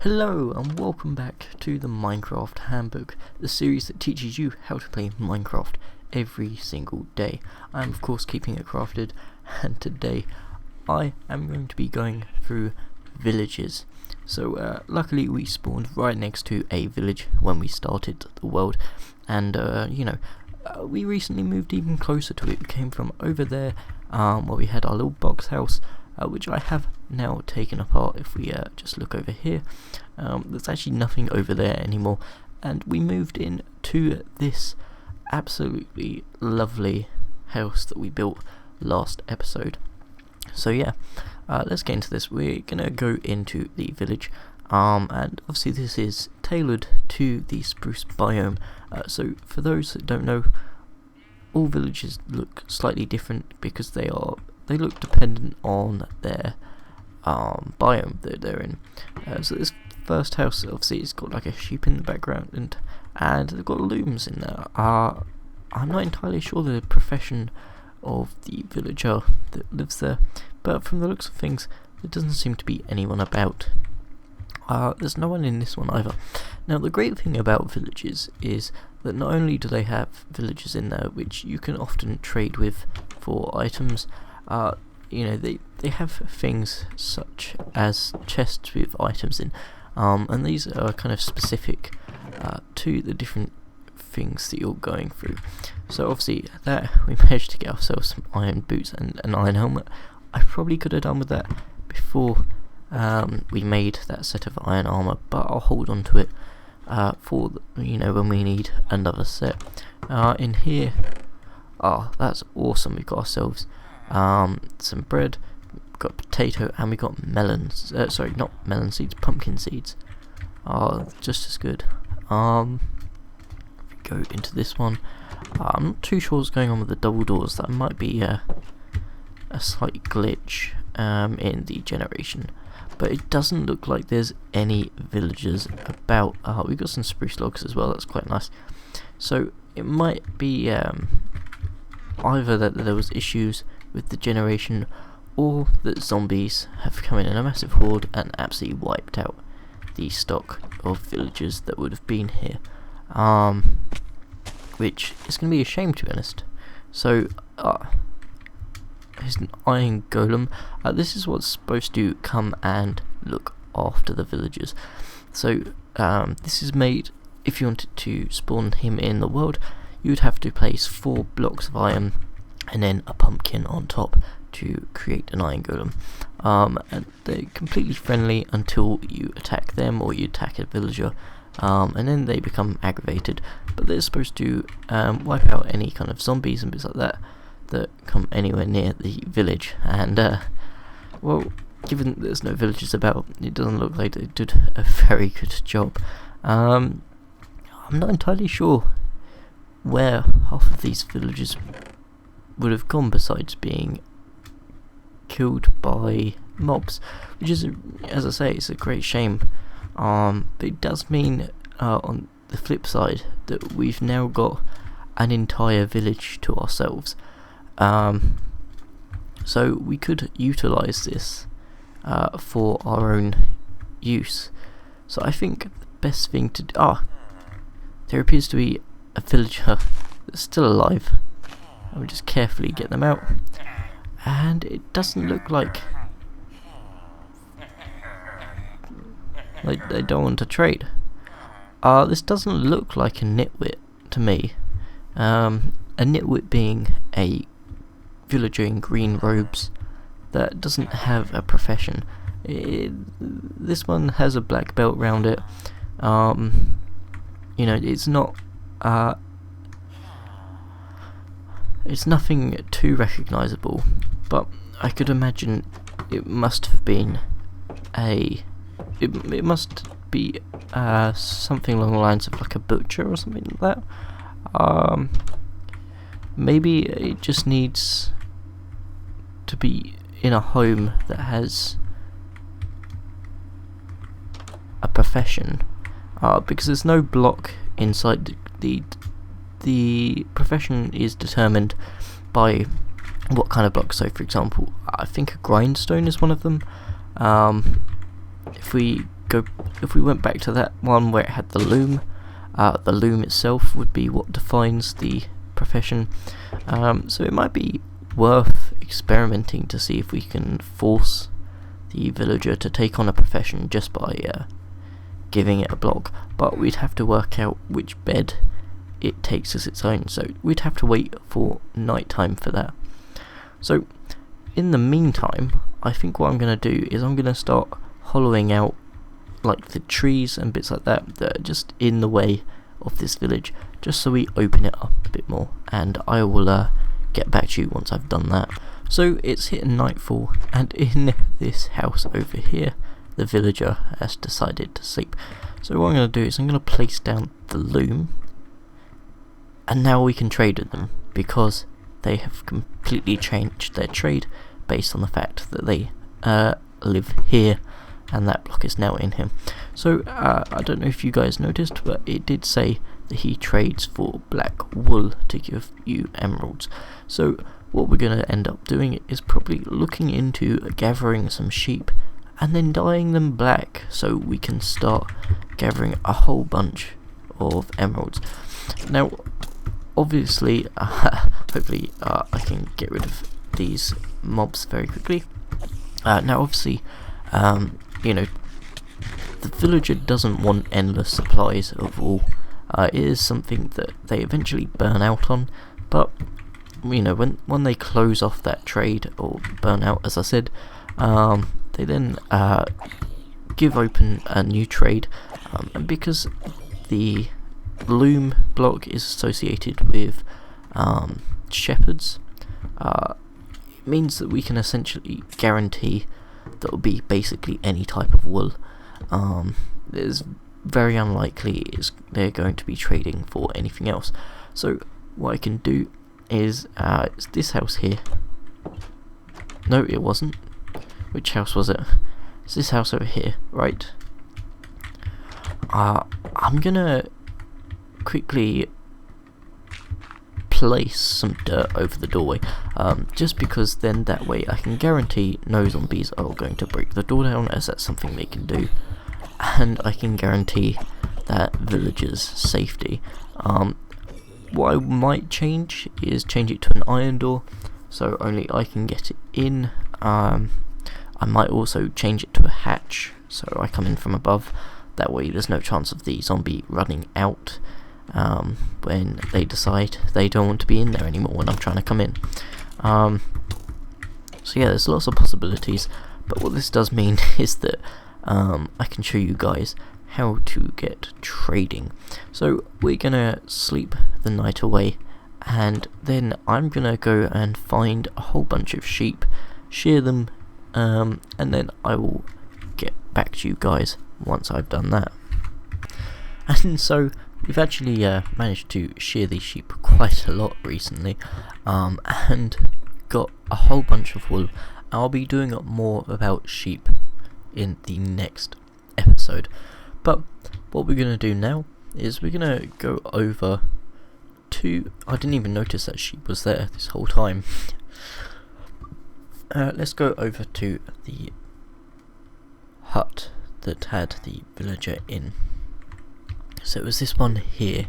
Hello and welcome back to the Minecraft Handbook, the series that teaches you how to play Minecraft every single day. I am of course keeping it crafted, and today I am going to be going through villages. So luckily we spawned right next to a village when we started the world, and we recently moved even closer to it. We came from over there where we had our little box house, which I have now taken apart. If we just look over here, there's actually nothing over there anymore, and we moved in to this absolutely lovely house that we built last episode. So yeah, let's get into this. We're gonna go into the village, and obviously this is tailored to the spruce biome. So for those that don't know, all villages look slightly different because they look dependent on their biome that they're in. So this first house, obviously, it's got like a sheep in the background, and they've got looms in there. I'm not entirely sure the profession of the villager that lives there, but from the looks of things, there doesn't seem to be anyone about. There's no one in this one either. Now, the great thing about villages is that not only do they have villagers in there which you can often trade with for items, they have things such as chests with items in, and these are kind of specific to the different things that you're going through. So obviously that we managed to get ourselves some iron boots and an iron helmet. I probably could have done with that before we made that set of iron armor, but I'll hold on to it for when we need another set. In here, that's awesome. We've got ourselves some bread, we've got potato, and we got melons. Sorry, not melon seeds, pumpkin seeds. Just as good. Go into this one. I'm not too sure what's going on with the double doors. That might be a slight glitch in the generation, but it doesn't look like there's any villagers about. We've got some spruce logs as well. That's quite nice. So it might be either that there was issues with the generation, or that zombies have come in a massive horde and absolutely wiped out the stock of villagers that would have been here, which is going to be a shame, to be honest. So here's an iron golem. This is what's supposed to come and look after the villagers. So this is made, if you wanted to spawn him in the world, you would have to place 4 blocks of iron and then a pumpkin on top to create an iron golem. And they're completely friendly until you attack them or you attack a villager, and then they become aggravated. But they're supposed to wipe out any kind of zombies and bits like that come anywhere near the village. And well, given that there's no villagers about, it doesn't look like they did a very good job. I'm not entirely sure where half of these villagers would have gone besides being killed by mobs, which is, as I say, it's a great shame. But it does mean on the flip side that we've now got an entire village to ourselves. So we could utilize this for our own use. So I think the best thing to do... there appears to be a villager that's still alive. I will just carefully get them out, and it doesn't look like they don't want to trade. This doesn't look like a nitwit to me. A nitwit being a villager in green robes that doesn't have a profession. This one has a black belt round it. It's not. It's nothing too recognisable, but I could imagine it must have been it must be something along the lines of like a butcher or something like that. Maybe it just needs to be in a home that has a profession, because there's no block inside the profession is determined by what kind of block. So for example, I think a grindstone is one of them. If we go if we went back to that one where it had the loom itself would be what defines the profession. So it might be worth experimenting to see if we can force the villager to take on a profession just by giving it a block, but we'd have to work out which bed it takes as its own, so we'd have to wait for night time for that. So in the meantime, I think what I'm going to do is I'm going to start hollowing out like the trees and bits like that that are just in the way of this village, just so we open it up a bit more, and I will get back to you once I've done that. So it's hitting nightfall, and in this house over here the villager has decided to sleep. So what I'm going to do is I'm going to place down the loom, and now we can trade with them because they have completely changed their trade based on the fact that they live here and that block is now in him. So I don't know if you guys noticed, but it did say that he trades for black wool to give you emeralds. So what we're going to end up doing is probably looking into gathering some sheep and then dyeing them black so we can start gathering a whole bunch of emeralds. Now obviously hopefully I can get rid of these mobs very quickly. Now obviously you know, the villager doesn't want endless supplies of wool. It is something that they eventually burn out on, but you know, when they close off that trade or burn out, as I said, they then give open a new trade, and because the loom block is associated with shepherds, it means that we can essentially guarantee that will be basically any type of wool. It's very unlikely they're going to be trading for anything else. So what I can do is it's this house here. No, it wasn't. Which house was it? It's this house over here, right? I'm gonna quickly place some dirt over the doorway, just because then that way I can guarantee no zombies are going to break the door down, as that's something they can do, and I can guarantee that villagers' safety. What I might change is change it to an iron door, so only I can get it in. I might also change it to a hatch, so I come in from above. That way there's no chance of the zombie running out when they decide they don't want to be in there anymore when I'm trying to come in. So yeah, there's lots of possibilities, but what this does mean is that I can show you guys how to get trading. So we're gonna sleep the night away, and then I'm gonna go and find a whole bunch of sheep, shear them, and then I will get back to you guys once I've done that. And so we've actually managed to shear these sheep quite a lot recently, and got a whole bunch of wool. I'll be doing more about sheep in the next episode, but what we're going to do now is we're going to go over to... I didn't even notice that sheep was there this whole time. Let's go over to the hut that had the villager in. So it was this one here,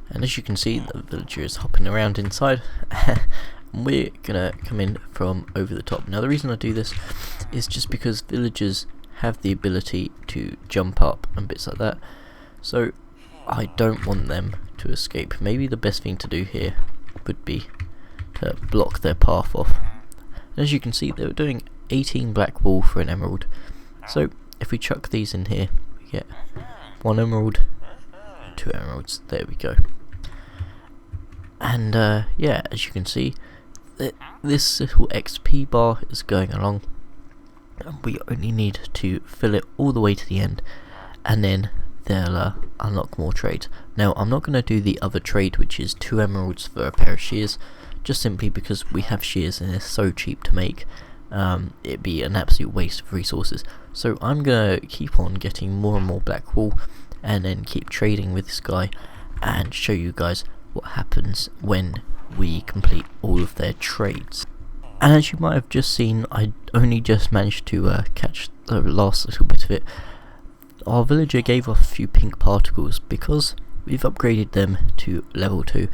and as you can see the villager is hopping around inside. And we're gonna come in from over the top. Now the reason I do this is just because villagers have the ability to jump up and bits like that, so I don't want them to escape. Maybe the best thing to do here would be to block their path off. And as you can see, they were doing 18 black wool for an emerald, so if we chuck these in here we get 1 emerald, 2 emeralds, there we go. And yeah, as you can see, this little XP bar is going along, and we only need to fill it all the way to the end, and then they'll unlock more trades. Now I'm not going to do the other trade, which is 2 emeralds for a pair of shears, just simply because we have shears and they're so cheap to make. It'd be an absolute waste of resources. So I'm going to keep on getting more and more black wool, and then keep trading with this guy and show you guys what happens when we complete all of their trades. And as you might have just seen, I only just managed to catch the last little bit of it. our villager gave off a few pink particles because we've upgraded them to level 2.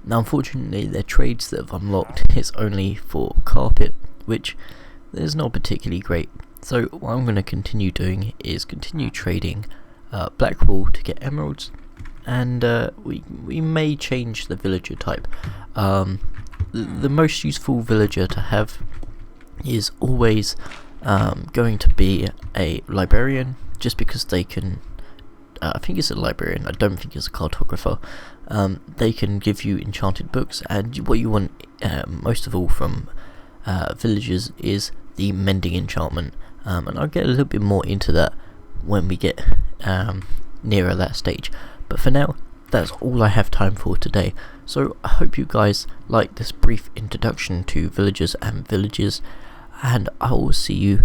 Now unfortunately their trades that have unlocked is only for carpet, which is not particularly great. So what I'm going to continue doing is continue trading black wool to get emeralds, and we may change the villager type. The most useful villager to have is always going to be a librarian, just because they can I think it's a librarian, I don't think it's a cartographer. They can give you enchanted books, and what you want most of all from villagers is the mending enchantment, and I'll get a little bit more into that when we get nearer that stage. But for now, that's all I have time for today. So I hope you guys like this brief introduction to villagers and villages, and I will see you